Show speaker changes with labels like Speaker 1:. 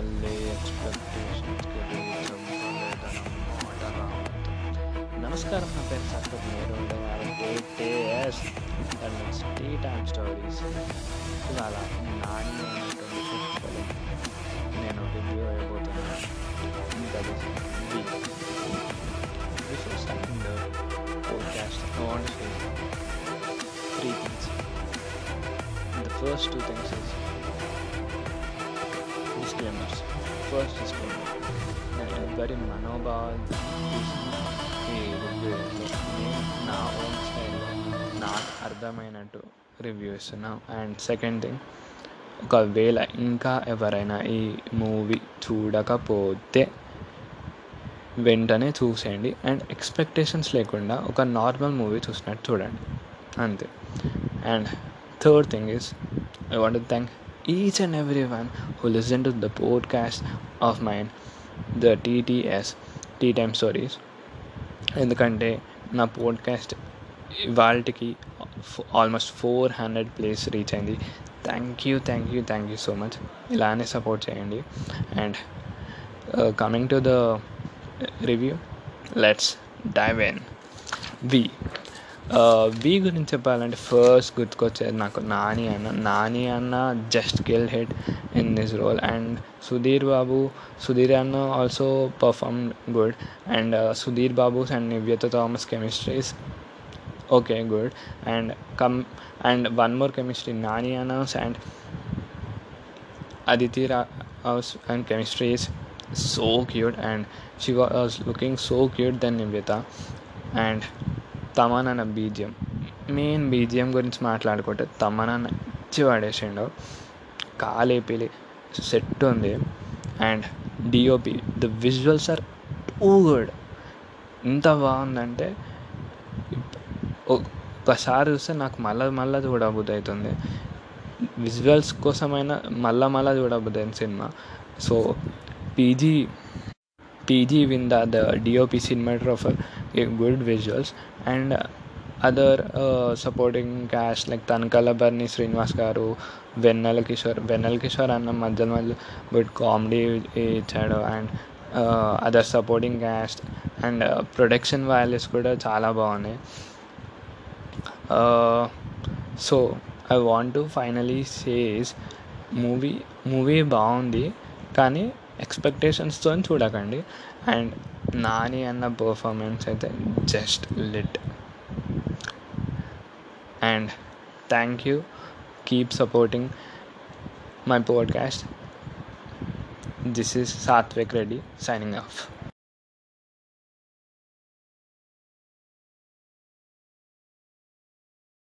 Speaker 1: మళ్ళీ ఎక్స్పెక్టేషన్స్కి రీచ్ అవ్వలేదన్న మాట రావద్దు. నమస్కారం, నా పేరు సాత్విక్. మీరు టీ టైమ్ స్టోరీస్. ఇవాళ నాని అనేటువంటి ఫిల్మ్ నేను రివ్యూ అయిపోతున్నాను. That is V. Before starting the podcast, I want to say three things. The first two things is disclaimers. First disclaimer, ఎవరి మనోభావాలు ఈ రివ్యూ నేను నా ఓన్ స్టైల్లో నాకు అర్థమైనట్టు రివ్యూ ఇస్తున్నాను. అండ్ సెకండ్ థింగ్, ఒకవేళ ఇంకా ఎవరైనా ఈ మూవీ చూడకపోతే వెంటనే చూసేయండి అండ్ ఎక్స్పెక్టేషన్స్ లేకుండా ఒక నార్మల్ మూవీ చూసినట్టు చూడండి, అంతే. And third thing is, I want to thank each and everyone who listened to the podcast of mine, the TTS, Tea Time Stories. ఎందుకంటే నా పోడ్కాస్ట్ ఇవాళకి ఆల్మోస్ట్ 400 ప్లేస్ రీచ్ అయింది. Thank you so much. ఇలానే support చేయండి. And coming to the review, let's dive in. V గురించి చెప్పాలంటే first గుర్తుకొచ్చేది నాకు నాని అన్న just kill hit in this role. And Sudheer అన్న also perform good. And Sudheer Babu's and Nivetha Thomas chemistries okay, good. And one more chemistry, Nani అన్నస్ and Aditi Rao's and chemistry is so cute, and she was looking so cute than Nivyata. And Tamannaah main BGM గురించి మాట్లాడుకుంటే తమన్నా నచ్చి పడేసిండు. కాలేపిలి set ఉంది. And DOP, the visuals are too good. ఎంత బాగుందంటే ఒకసారి చూస్తే నాకు మళ్ళా చూడబుద్ధి అవుతుంది. విజువల్స్ కోసమైనా మళ్ళా చూడబుద్ధి అయింది cinema. So PG win the DOP cinematographer gave good visuals, and other supporting cast like Tanakala Barni Srinivas garu, Vennel Kishore అన్న మధ్యలో గుడ్ కామెడీ ఇచ్చాడు. And other supporting cast and production values కూడా చాలా బాగున్నాయి. So I want to finally says movie బాగుంది, కానీ ఎక్స్పెక్టేషన్స్తో చూడకండి. అండ్ నాని అన్న పర్ఫార్మెన్స్ అయితే just lit. And thank you, keep supporting my podcast. This is Satvik Reddy signing off.